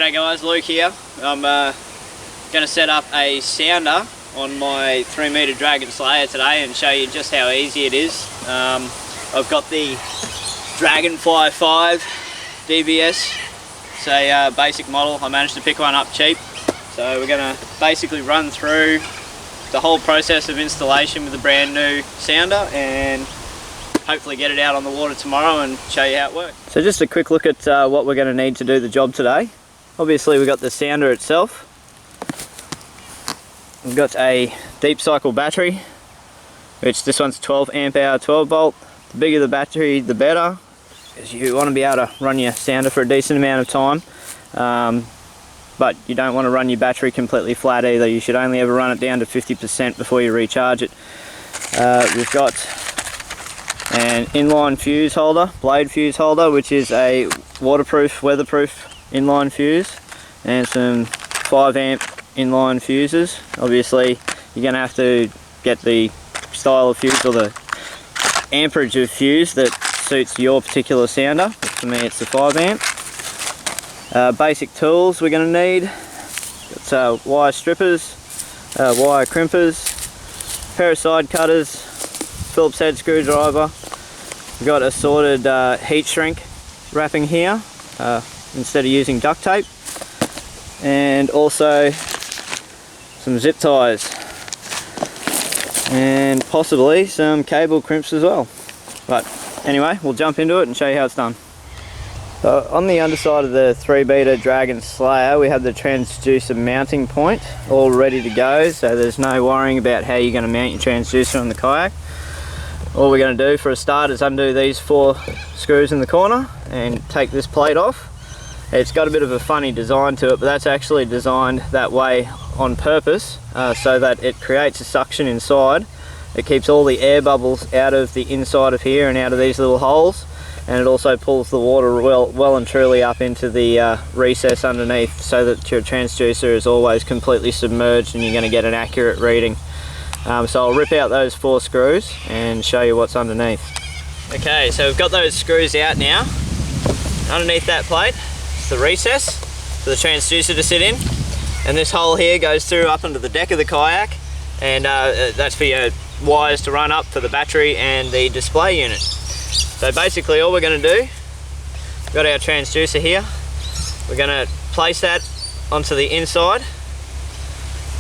G'day guys, Luke here. I'm going to set up a sounder on my 3 metre Dragon Slayer today and show you just how easy it is. I've got the Dragonfly 5 DBS. It's a basic model. I managed to pick one up cheap. So we're going to basically run through the whole process of installation with a brand new sounder and hopefully get it out on the water tomorrow and show you how it works. So just a quick look at what we're going to need to do the job today. Obviously we've got the sounder itself. We've got a deep cycle battery, which this one's 12 amp hour 12 volt. The bigger the battery the better, because you want to be able to run your sounder for a decent amount of time. But you don't want to run your battery completely flat either. You should only ever run it down to 50% before you recharge it. We've got an inline fuse holder, blade fuse holder, which is a waterproof, weatherproof inline fuse, and some 5 amp inline fuses. Obviously you're going to have to get the style of fuse or the amperage of fuse that suits your particular sounder. For me it's the 5 amp. Basic tools we're going to need. Got wire strippers, wire crimpers, pair of side cutters, Phillips head screwdriver. We've got assorted heat shrink wrapping here instead of using duct tape, and also some zip ties and possibly some cable crimps as well. But anyway, we'll jump into it and show you how it's done. So on the underside of the 3-metre Dragon Slayer we have the transducer mounting point all ready to go, so there's no worrying about how you're going to mount your transducer on the kayak. All we're going to do for a start is undo these 4 screws in the corner and take this plate off. It's got a bit of a funny design to it, but that's actually designed that way on purpose so that it creates a suction inside. It keeps all the air bubbles out of the inside of here and out of these little holes, and it also pulls the water well and truly up into the recess underneath, so that your transducer is always completely submerged and you're going to get an accurate reading. So I'll rip out those 4 screws and show you what's underneath. Okay, so we've got those screws out now. Underneath that plate is the recess for the transducer to sit in, and this hole here goes through up into the deck of the kayak, and that's for your wires to run up for the battery and the display unit. So basically all we're going to do, we've got our transducer here, we're going to place that onto the inside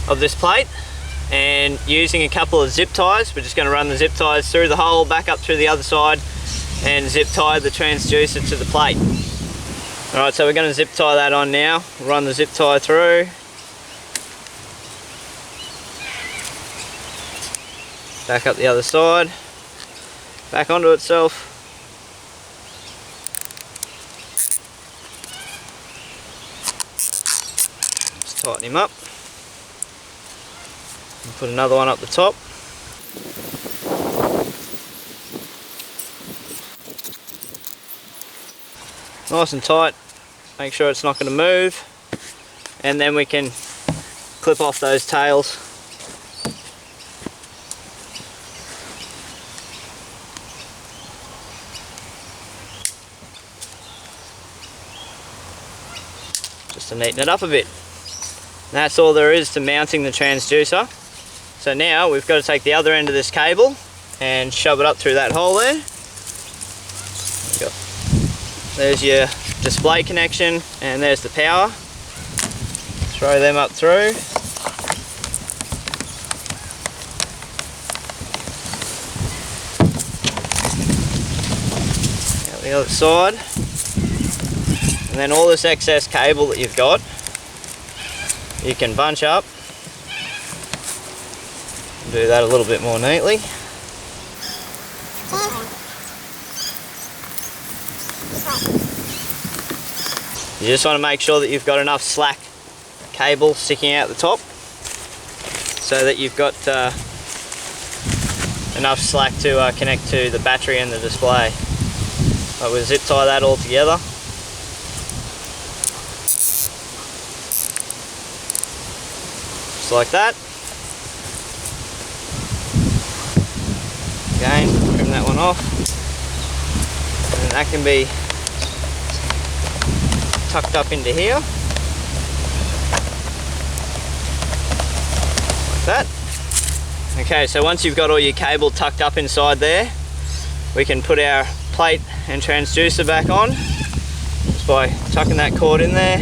of this plate, and using a couple of zip ties, we're just going to run the zip ties through the hole, back up through the other side, and zip tie the transducer to the plate. Alright, so we're going to zip tie that on now. We'll run the zip tie through. Back up the other side, back onto itself. Just tighten him up. And put another one up the top. Nice and tight, make sure it's not going to move, and then we can clip off those tails. Just to neaten it up a bit. And that's all there is to mounting the transducer. So now we've got to take the other end of this cable and shove it up through that hole there. There's your display connection, and there's the power. Throw them up through. Out the other side. And then all this excess cable that you've got, you can bunch up. Do that a little bit more neatly. You just want to make sure that you've got enough slack cable sticking out the top, so that you've got enough slack to connect to the battery and the display. But we'll zip tie that all together. Just like that. Again, trim that one off. And that can be tucked up into here. that. Okay, so once you've got all your cable tucked up inside there, we can put our plate and transducer back on just by tucking that cord in there,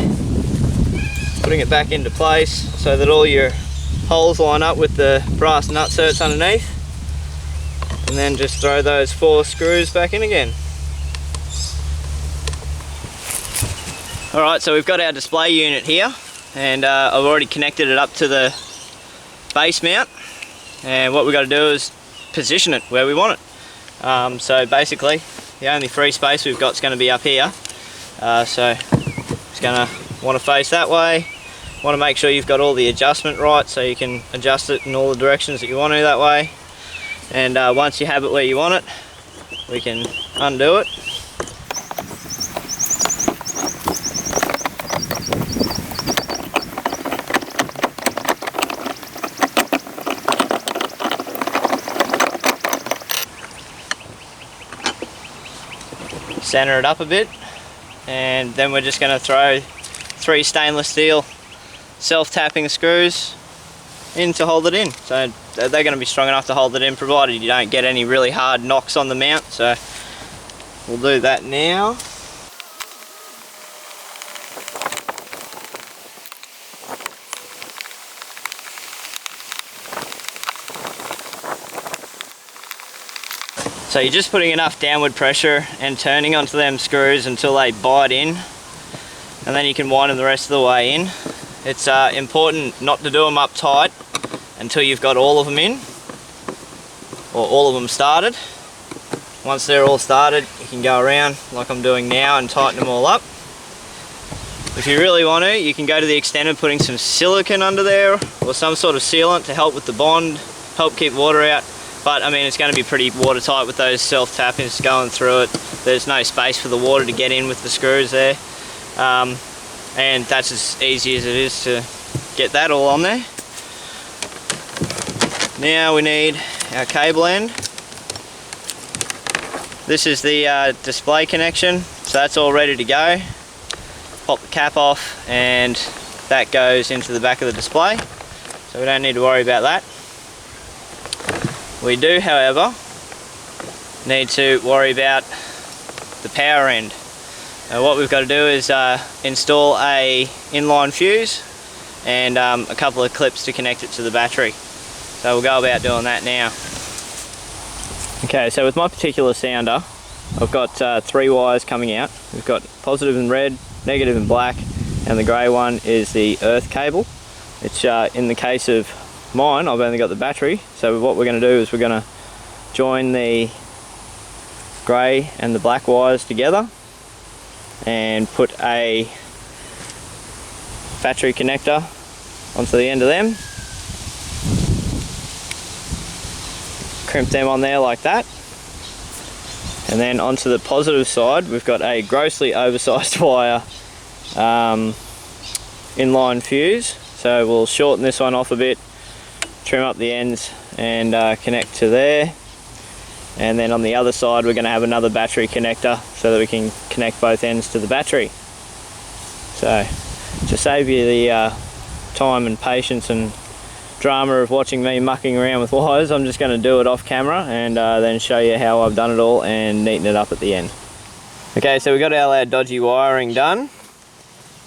putting it back into place so that all your holes line up with the brass nutserts underneath, and then just throw those 4 screws back in again. Alright, so we've got our display unit here, and I've already connected it up to the base mount, and what we've got to do is position it where we want it. So basically the only free space we've got is going to be up here, so it's going to want to face that way. Want to make sure you've got all the adjustment right so you can adjust it in all the directions that you want to that way, and once you have it where you want it, we can undo it. Center it up a bit, and then we're just going to throw 3 stainless steel self-tapping screws in to hold it in. So they're going to be strong enough to hold it in, provided you don't get any really hard knocks on the mount. So we'll do that now. So you're just putting enough downward pressure and turning onto them screws until they bite in, and then you can wind them the rest of the way in. It's important not to do them up tight until you've got all of them in, or all of them started. Once they're all started, you can go around like I'm doing now and tighten them all up. If you really want to, you can go to the extent of putting some silicone under there or some sort of sealant to help with the bond, help keep water out. But I mean, it's going to be pretty watertight with those self-tappings going through it. There's no space for the water to get in with the screws there. And that's as easy as it is to get that all on there. Now we need our cable end. This is the display connection, so that's all ready to go. Pop the cap off and that goes into the back of the display, so we don't need to worry about that. We do, however, need to worry about the power end. Now what we've got to do is install a inline fuse and a couple of clips to connect it to the battery. So we'll go about doing that now. Okay, so with my particular sounder, I've got 3 wires coming out. We've got positive in red, negative in black, and the grey one is the earth cable. It's in the case of mine, I've only got the battery, so what we're going to do is we're going to join the grey and the black wires together and put a battery connector onto the end of them, crimp them on there like that, and then onto the positive side we've got a grossly oversized wire inline fuse, so we'll shorten this one off a bit, trim up the ends and connect to there, and then on the other side we're going to have another battery connector so that we can connect both ends to the battery. So to save you the time and patience and drama of watching me mucking around with wires, I'm just going to do it off camera and then show you how I've done it all and neaten it up at the end. Okay, so we got all our dodgy wiring done.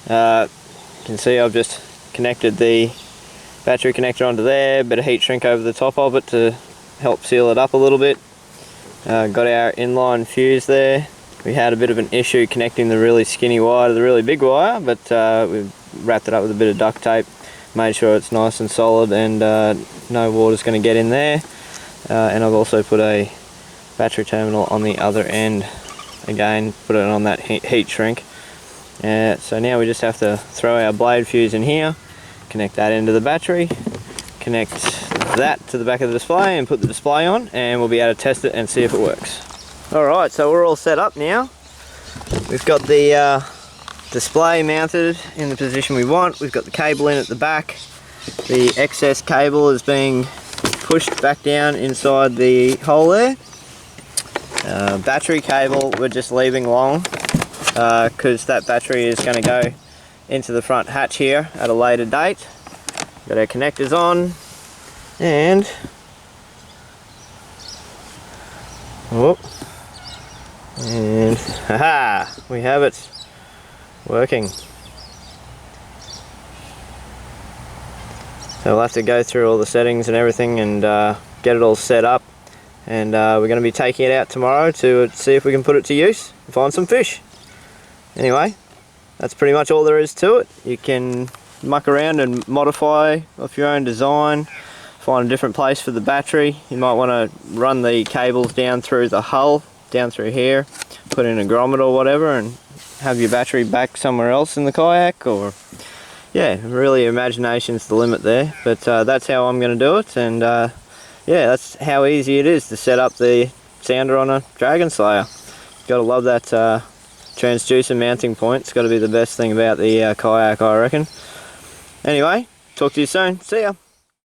You can see I've just connected the battery connector onto there, bit of heat shrink over the top of it to help seal it up a little bit. Got our inline fuse there. We had a bit of an issue connecting the really skinny wire to the really big wire, but we've wrapped it up with a bit of duct tape, made sure it's nice and solid and no water's going to get in there. And I've also put a battery terminal on the other end, again put it on that heat shrink. So now we just have to throw our blade fuse in here, connect that into the battery, connect that to the back of the display and put the display on, and we'll be able to test it and see if it works. Alright, so we're all set up now. We've got the display mounted in the position we want. We've got the cable in at the back. The excess cable is being pushed back down inside the hole there. Battery cable we're just leaving long because that battery is going to go into the front hatch here at a later date. Got our connectors on. And whoop, and haha, we have it working. So we'll have to go through all the settings and everything and get it all set up, and we're going to be taking it out tomorrow to see if we can put it to use and find some fish. Anyway, that's pretty much all there is to it. You can muck around and modify off your own design, find a different place for the battery. You might want to run the cables down through the hull, down through here, put in a grommet or whatever, and have your battery back somewhere else in the kayak. Or yeah, really imagination's the limit there, but that's how I'm going to do it. And yeah, that's how easy it is to set up the sounder on a Dragon Slayer. Gotta love that transducer mounting point. It's got to be the best thing about the kayak, I reckon. Anyway, talk to you soon. See ya.